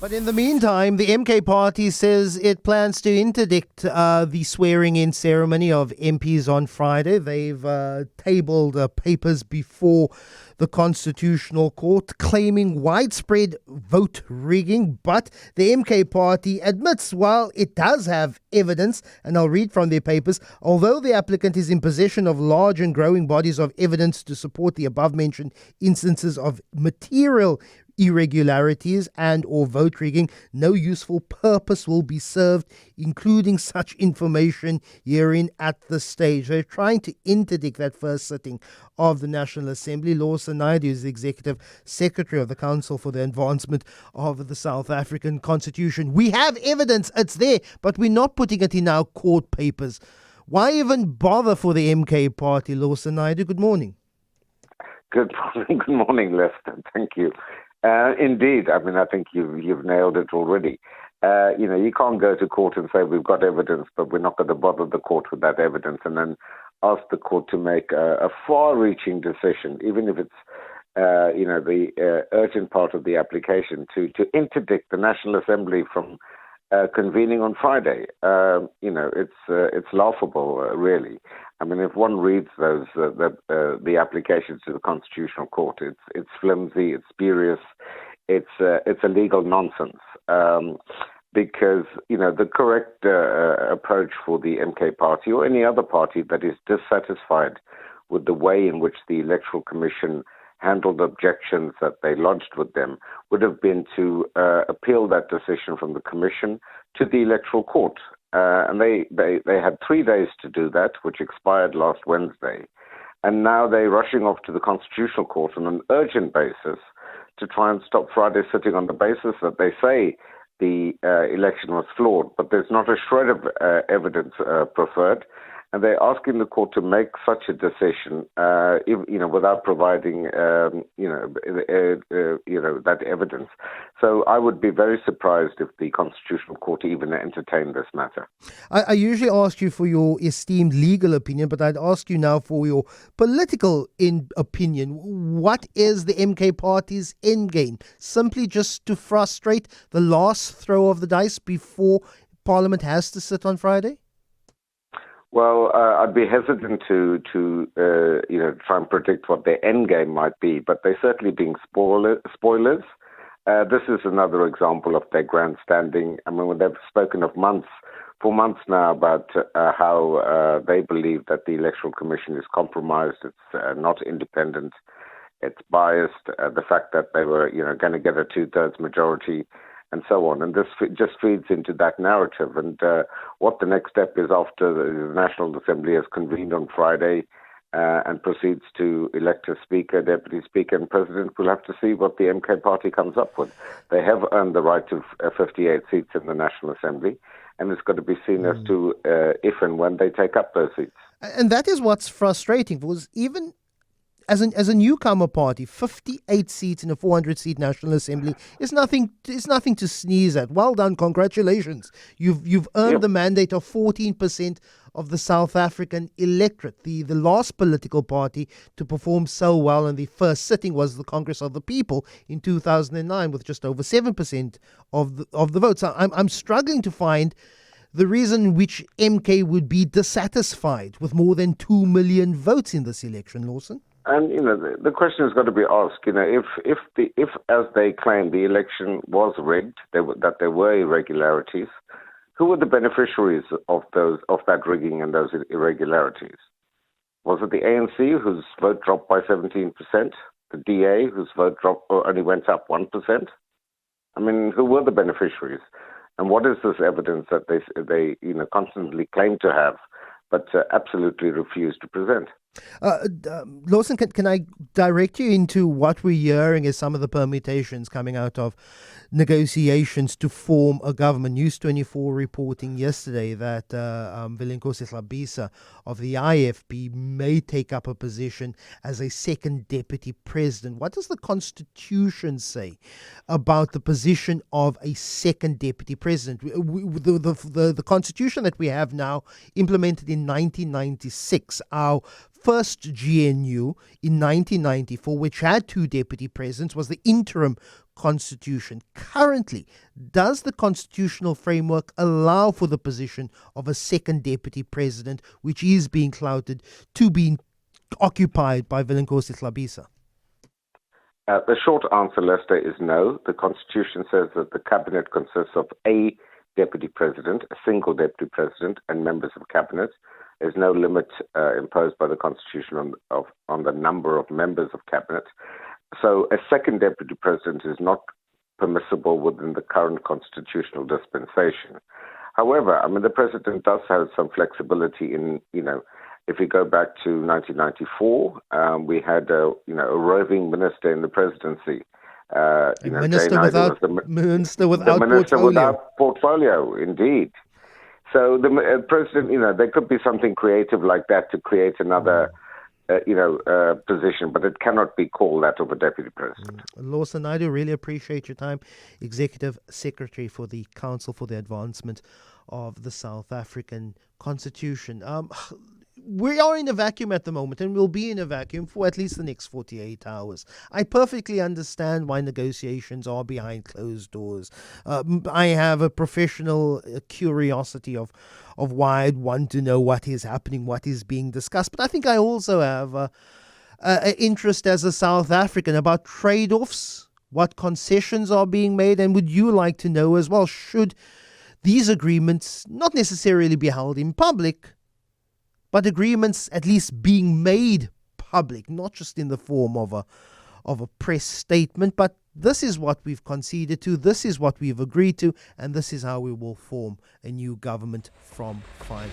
But in the meantime, the MK party says it plans to interdict the swearing-in ceremony of MPs on Friday. They've tabled papers before the Constitutional Court claiming widespread vote rigging. But the MK party admits, while it does have evidence, and I'll read from their papers, although the applicant is in possession of large and growing bodies of evidence to support the above-mentioned instances of material irregularities and or vote rigging, no useful purpose will be served, including such information herein at this stage. They're trying to interdict that first sitting of the National Assembly. Lawson Naidoo is the Executive Secretary of the Council for the Advancement of the South African Constitution. We have evidence, it's there, but we're not putting it in our court papers. Why even bother for the MK party, Lawson Naidoo? Good morning. Good morning, Lester. Thank you. Indeed, I mean, I think you've nailed it already. You can't go to court and say we've got evidence, but we're not going to bother the court with that evidence, and then ask the court to make a far-reaching decision, even if it's the urgent part of the application to interdict the National Assembly from convening on Friday. It's laughable, really. I mean, if one reads those the applications to the Constitutional Court, it's flimsy, it's spurious, it's a legal nonsense. Because the correct approach for the MK party or any other party that is dissatisfied with the way in which the Electoral Commission handled objections that they lodged with them would have been to appeal that decision from the Commission to the Electoral Court. And they had 3 days to do that, which expired last Wednesday. And now they're rushing off to the Constitutional Court on an urgent basis to try and stop Friday sitting on the basis that they say the election was flawed, but there's not a shred of evidence preferred. And they're asking the court to make such a decision, without providing, that evidence. So I would be very surprised if the Constitutional Court even entertained this matter. I usually ask you for your esteemed legal opinion, but I'd ask you now for your political opinion. What is the MK party's endgame? Simply just to frustrate the last throw of the dice before Parliament has to sit on Friday? Well, I'd be hesitant to try and predict what their end game might be, but they're certainly being spoilers. This is another example of their grandstanding. I mean, they've spoken for months now about how they believe that the Electoral Commission is compromised, it's not independent, it's biased, the fact that they were, going to get a 2/3 majority, and so on. And this just feeds into that narrative. And what the next step is after the National Assembly has convened on Friday and proceeds to elect a Speaker, Deputy Speaker, and President, we'll have to see what the MK party comes up with. They have earned the right to 58 seats in the National Assembly, and it's got to be seen as to if and when they take up those seats. And that is what's frustrating, because even as a newcomer party, 58 seats in a 400-seat National Assembly is nothing to sneeze at. Well done, congratulations. You've earned the mandate of 14% of the South African electorate. The last political party to perform so well in the first sitting was the Congress of the People in 2009, with just over 7% of the votes. I'm struggling to find the reason which MK would be dissatisfied with more than 2 million votes in this election, Lawson. And the question has got to be asked. If as they claim the election was rigged, that there were irregularities, who were the beneficiaries of that rigging and those irregularities? Was it the ANC, whose vote dropped by 17%? The DA, whose vote only went up 1%? I mean, who were the beneficiaries? And what is this evidence that they constantly claim to have, but absolutely refuse to present? Lawson, can I direct you into what we're hearing as some of the permutations coming out of negotiations to form a government? News 24 reporting yesterday that Vilenkosi Hlabisa of the IFP may take up a position as a second deputy president. What does the Constitution say about the position of a second deputy president? The Constitution that we have now, implemented in 1996, our first GNU in 1994, which had 2 deputy presidents, was the interim constitution. Currently, does the constitutional framework allow for the position of a second deputy president, which is being clouted to be occupied by Villenkosi Hlabisa? The short answer, Lester, is no. The Constitution says that the cabinet consists of a deputy president, a single deputy president, and members of cabinet. There's no limit imposed by the Constitution on the number of members of cabinet. So a second deputy president is not permissible within the current constitutional dispensation. However, the president does have some flexibility in, if we go back to 1994, we had a roving minister in the presidency. Minister without portfolio, indeed. So the president, there could be something creative like that to create another, position, but it cannot be called that of a deputy president. Lawson, I do really appreciate your time. Executive Secretary for the Council for the Advancement of the South African Constitution. We are in a vacuum at the moment, and we'll be in a vacuum for at least the next 48 hours. I perfectly understand why negotiations are behind closed doors. I have a professional curiosity of why I'd want to know what is happening, what is being discussed. But I think I also have an interest as a South African about trade-offs, what concessions are being made, and would you like to know as well, should these agreements not necessarily be held in public, but agreements at least being made public, not just in the form of a press statement, but this is what we've conceded to, this is what we've agreed to, and this is how we will form a new government from Friday.